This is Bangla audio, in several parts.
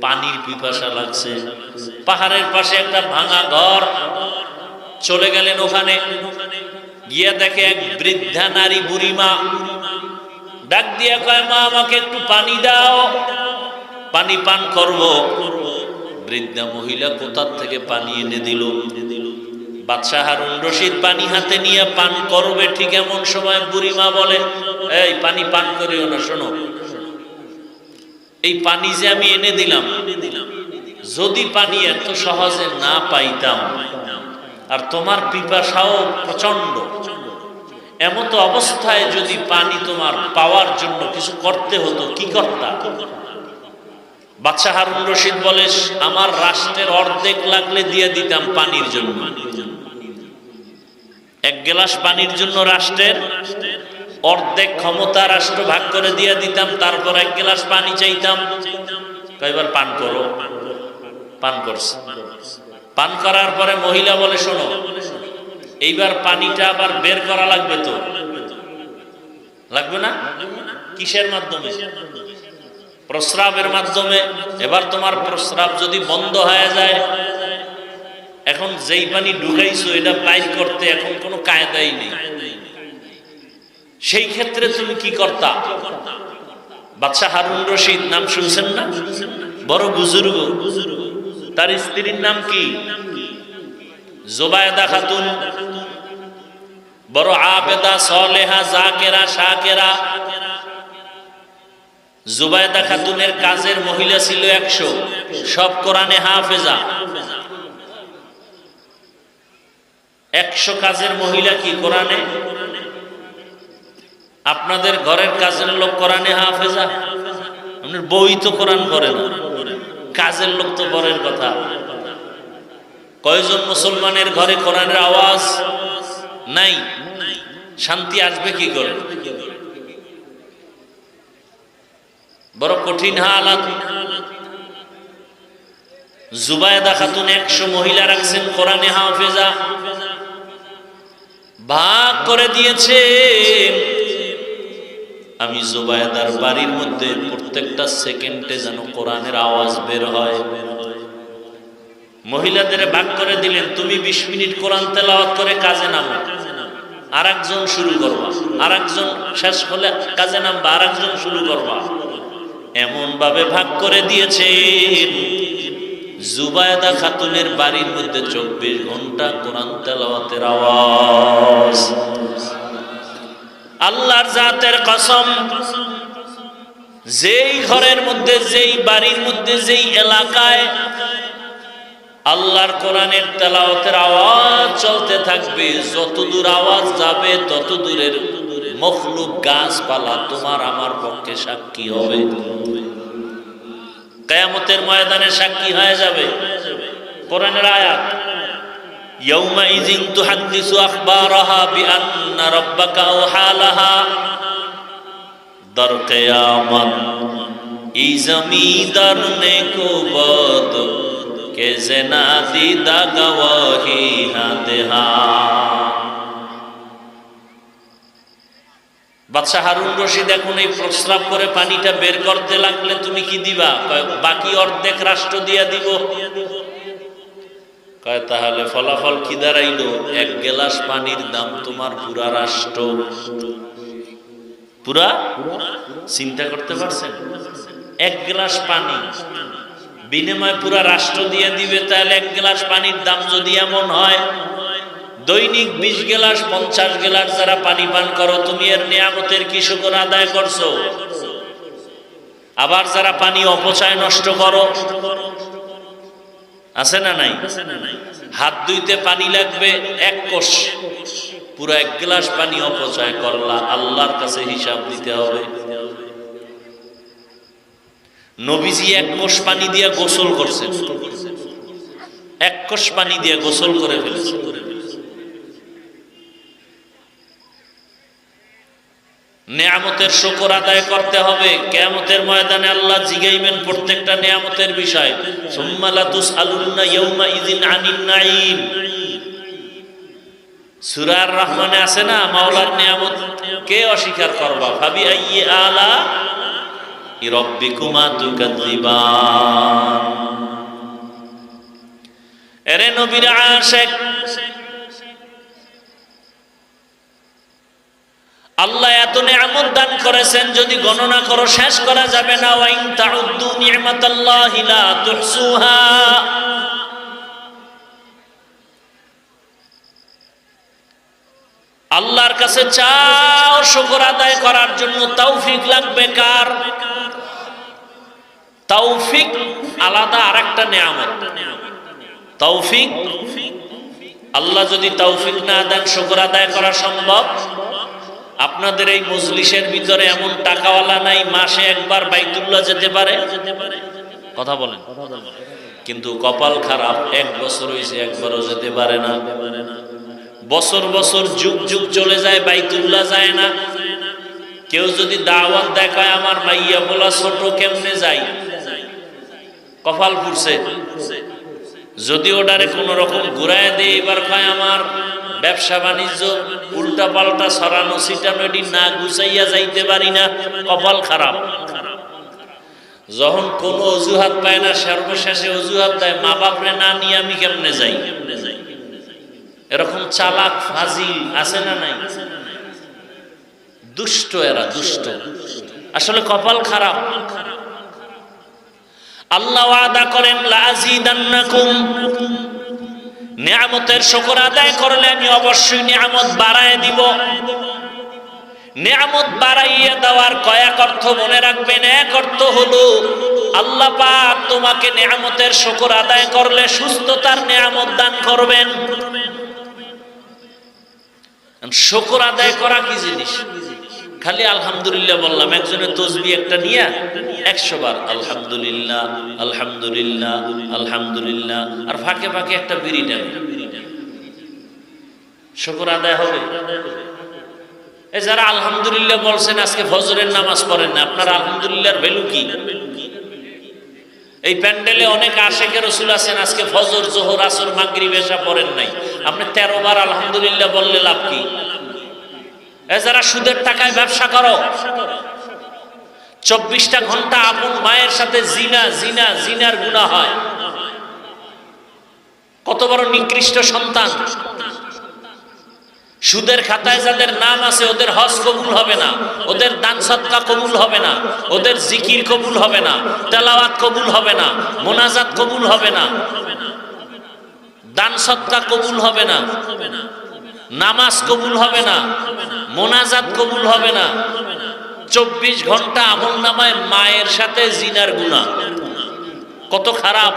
পানির পিপাসা লাগছে। পাহাড়ের পাশে একটা ভাঙা ঘর, চলে গেলেন ওখানে। গিয়ে দেখে এক বৃদ্ধা নারী, বুড়িমা, ডাক দিয়া কয়, মা আমাকে একটু পানি দাও, পানি পান করব। বৃদ্ধা মহিলা কোথার থেকে পানি এনে দিল। বাদশাহ হারুন রশিদ পানি হাতে নিয়ে পান করবে, ঠিক এমন সময় বুড়িমা বলে, এই পানি পান করিও না, শোনো, এই পানি যে আমি এনে দিলাম, যদি পানি এত সহজে না পাইতাম, আর তোমার পিপাসাও প্রচন্ড, এমত অবস্থায় যদি পানি তোমার পাওয়ার জন্য কিছু করতে হতো, কি করতা? বাদশাহ হারুন রশিদ বলে, আমার রাষ্ট্রের অর্ধেক লাগলে দিয়ে দিতাম পানির জন্য। এক গ্লাস পানির জন্য রাষ্ট্রের অর্ধেক ক্ষমতা রাষ্ট্র ভাগ করে দিয়ে দিতাম, তারপর এক গ্লাস পানি চাইতাম। কয়বার পান করো? পান করছে। পান করার পরে মহিলা বলে, শোনো, এইবার পানিটা আবার বের করা লাগবে তো। লাগবে না? কিসের মাধ্যমে? প্রস্রাবের মাধ্যমে। এবার তোমার প্রস্রাব যদি বন্ধ হয়ে যায়, এখন যেই পানি ঢুকাইছো এটা বাইর করতে এখন কোনো কায়দাই নেই, সেই ক্ষেত্রে তুমি কি করতা? বাদশাহ হারুন রশিদ, নাম শুনছেন না? বড় বুজুর্গ। তার স্ত্রীর নাম কি? জুবায়দা খাতুন। বড় আবেদা, সালেহা, জাকেরা, শাকেরা। জুবায়দা খাতুনের কাজের মহিলা ছিল 100, সব কোরআনে হাফেজা। 100 কাজের মহিলা কি কোরআনে? আপনাদের ঘরের কাজের লোক কোরআনে হাফেজা? আপনার বই তো কোরআন পড়ে না, কাজের লোক তো পরের কথা। কয়জন মুসলমানের ঘরে কোরআনের আওয়াজ নাই? শান্তি আসবে কি করে? বড় কঠিন হালাত। জুবায়দা খাতুন 100 মহিলা রাখছেন কোরআনে হাফেজা, ভাগ করে দিয়েছে। আমি জুবায়দার বাড়ির মধ্যে প্রত্যেকটা সেকেন্ডে যেন কোরআনের আওয়াজ বের হয়। মহিলাদের ভাগ করে দিলেন, তুমি 20 মিনিট কোরআন তেলাওয়াত করে কাজে নামো, আর একজন শুরু করবা, আর একজন শেষ হলে কাজে নামবা, আর একজন শুরু করবা। এমন ভাবে ভাগ করে দিয়েছেন, জুবায়দা খাতুনের বাড়ির মধ্যে 24 ঘন্টা কোরআন তেলাওয়াতের আওয়াজ। আল্লাহর জাতের কসম, যেই ঘরের মধ্যে, যেই বাড়ির মধ্যে, যেই এলাকায় আল্লাহর কোরআনের তেলাওয়াতের আওয়াজ চলতে থাকবে, যত দূর আওয়াজ যাবে তত দূরের মখলুক, গাছপালা তোমার আমার পক্ষে সাক্ষী হবে। কিয়ামতের ময়দানে সাক্ষী হয়ে যাবে। কোরআনের আয়াত, ইয়াউমাইযিন তুহাদ্দিসু আখবারাহা বিআন্না রাব্বাকা আওহা লাহা। দর কিয়ামত এই জমিদার নে কো বদ কে জেনা দিদা গওয়াহি হাদেহা। বাদশাহ হারুন রশিদ এখন এই প্রস্রাব করে পানিটা বের করতে লাগলে তুমি কি দিবা? বাকি অর্ধেক রাষ্ট্র দিয়া দিব। কয় তাহলে ফলাফল কি দাঁড়াইলো? 1 গ্লাস পানির দাম তোমার পুরা রাষ্ট্র। পুরা, চিন্তা করতে পারছেন? 1 গ্লাস পানি বিনিময়ে পুরা রাষ্ট্র দিয়ে দিবে। তাহলে 1 গ্লাস পানির দাম যদি এমন হয়, দৈনিক 20 গ্লাস 50 গ্লাস যারা পানি পান করো, তুমি এর নিয়ামতের কি শুকর আদায় করছো? আবার যারা পানি অপচয় নষ্ট করো, আছে না নাই? হাত ধুইতে পানি লাগবে 1 কোষ, পুরো 1 গ্লাস পানি অপচয় করলা, আল্লাহর কাছে হিসাব দিতে হবে। নবীজি 1 কোষ পানি দিয়ে গোসল করছেন, 1 কোষ পানি দিয়ে গোসল করে ফেলেছেন। নিয়ামতের শুকর আদায় করতে হবে। কিয়ামতের ময়দানে আল্লাহ জিগাইবেন প্রত্যেকটা নিয়ামতের বিষয়। সুম্মা লা তুসআলুন্না ইয়াউমাইযিন আনিন নাঈম। সূরা আর রহমানে আছে না, মাওলার নিয়ামত কে অস্বীকার করবা? ফাবি আইয়ি আলা রাব্বিকুমা তুকাযযিবান। এরে নবীর আশিক, আল্লাহ এত নিয়ামত দান করেছেন, যদি গণনা করো শেষ করা যাবে না। ওয়া ইন তাউদ্দু নি'মাতাল্লাহি লা তুহসুহা। আল্লাহর কাছে চাও শুকর আদায় করার জন্য, তৌফিক লাগবে কার? তৌফিক আলাদা আরেকটা নিয়ামত। তৌফিক, আল্লাহ যদি তৌফিক না দেন শুকর আদায় করা সম্ভব? আপনাদের এই মজলিসের ভিতরে এমন টাকাওয়ালা নাই মাসে একবার বাইতুল্লাহ যেতে পারে? কথা বলেন। কিন্তু কপাল খারাপ, এক বছর হইছে একবারও যেতে পারে না। বছর বছর যুগ যুগ চলে যায়, বাইতুল্লাহ যায় না। কেউ যদি দাওয়াত দেখায়, আমার মাইয়া বলা ছোট, কেমনে যাই? কপাল পুড়ছে। যদি ওটারে কোন রকম ঘুরায় দেয়, এবার কয় আমার ব্যবসা বাণিজ্য উল্টা পাল্টা সরানো ছিটানো, এটি না গুছাইয়া যাইতে পারি না, কপাল খারাপ। যখন কোন অজুহাত পায় না, সর্বশেষে অজুহাত দেয়, মা বাপরে না নিয়ে আমি কেমনে যাই। এরকম চালাক ফাজিল আছে না নাই? দুষ্ট, এরা দুষ্ট, আসলে কপাল খারাপ। আল্লাহ ওয়াদা করেন লাযিদান্নাকুম, নিয়ামতের শুকর আদায় করলে আমি অবশ্যই নিয়ামত বাড়ায় দিব। নিয়ামত বাড়াইয়া দেওয়ার কয়েক অর্থ মনে রাখবেন। এক অর্থ হলো আল্লাহ পাক তোমাকে নিয়ামতের শুকর আদায় করলে সুস্থতার নিয়ামত দান করবেন। শুকর আদায় করা কি জিনিস? খালি আলহামদুলিল্লাহ বললাম, একজনের তসবিহ একটা নিয়ে 100 বার আলহামদুলিল্লাহ আলহামদুলিল্লাহ আলহামদুলিল্লাহ, আর ফাঁকে ফাঁকে একটা বিড়ি টানে, শুকর আদায় হবে? এই যারা আলহামদুলিল্লাহ বলছেন আজকে ফজরের নামাজ পড়েন না, আপনার আলহামদুলিল্লাহর ভ্যালু কি? এই প্যান্ডেলে অনেক আশিকে রাসূল আছেন, আজকে ফজর জোহর আসর মাগরিব এশা পড়েন নাই, আপনি 13 বার আলহামদুলিল্লাহ বললে লাভ কি? যারা সুদের টাকায় ব্যবসা করো, 24টা ঘন্টা আপন মায়ের সাথে জিনার গুনাহ হয়, কত বড় নিকৃষ্ট সন্তান। সুদের খাতায় যাদের নাম আছে, ওদের হজ কবুল হবে না, ওদের দান সদকা কবুল হবে না, ওদের জিকির কবুল হবে না, তেলাওয়াত কবুল হবে না, মোনাজাত কবুল হবে না, দান সদকা কবুল হবে না, নামাজ কবুল হবে না, মোনাজাত কবুল হবে না। 24 ঘন্টা আমল নামায় মায়ের সাথে জিনার গুনাহ, কত খারাপ।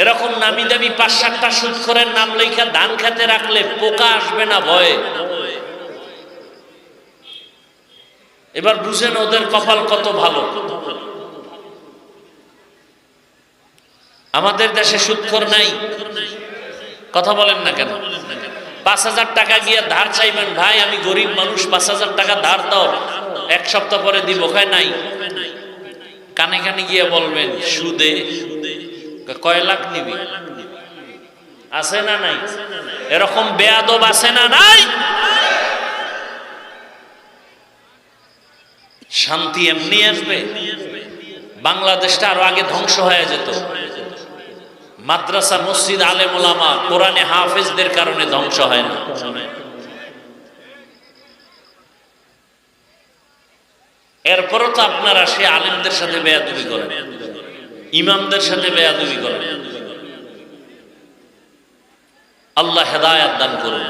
এরকম নামি দামি 5-7টা সুদখোরের নাম লেখা ধান খেতে রাখলে পোকা আসবে না ভয়ে? এবার বুঝেন ওদের কপাল কত ভালো। আমাদের দেশে সুদখোর নাই, কথা বলেন না কেন? 5000 টাকা গিয়ে ধার চাইবেন, ভাই আমি গরিব মানুষ 5000 টাকা ধার দাও, 1 সপ্তাহ পরে দিব, কয় নাই। কানে কানে গিয়ে বলবেন সুদে, কয় লাখ নিবি? আছে না নাই? এরকম বেয়াদব আছে না নাই? শান্তি এমনি আসবে? বাংলাদেশটা আরো আগে ধ্বংস হয়ে যেত। মাদ্রাসা, মসজিদ, আলেম ওলামা, কোরআনে হাফেজদের কারণে ধ্বংস হয় না। এরপরও তো আপনারা সে আলেমদের সাথে বেয়াদবি করেন, ইমামদের সাথে বেয়াদবি করেন। আল্লাহ হেদায়েত দান করুন।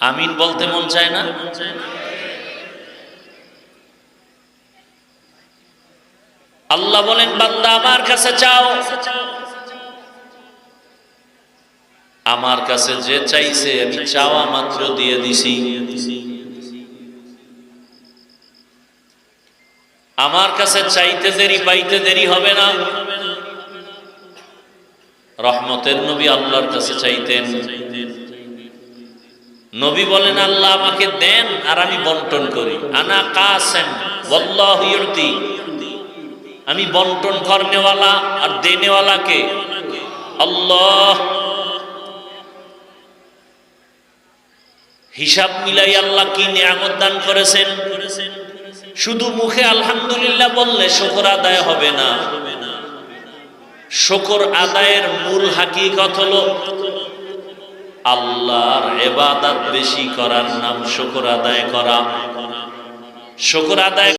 আমিন বলতে মন চায় না? আল্লাহ বলেন বান্দা আমার কাছে চাও, আমার কাছে যে চাইছে আমি চাওয়া মাত্র দিয়ে দিছি। আমার কাছে চাইতে দেরি পাইতে দেরি হবে না। রহমতের নবী আল্লাহর কাছে চাইতেন। নবী বলেন আল্লাহ আমাকে দেন আর আমি বন্টন করি। আনা কাসেম ওয়াল্লাহু ইউতি, আমি বন্টন করনেওয়ালা আর দেনেওয়ালা কে? আল্লাহ। হিসাব মিলাই আল্লাহ কি নিয়ামত দান করেছেন। শুধু মুখে আলহামদুলিল্লাহ বললে শুকর আদায় হবে না, শুকর আদায়ের মূল হাকিকত হলো আল্লাহর ইবাদত বেশি করার নাম শুকর আদায় করা। শুকর আদায়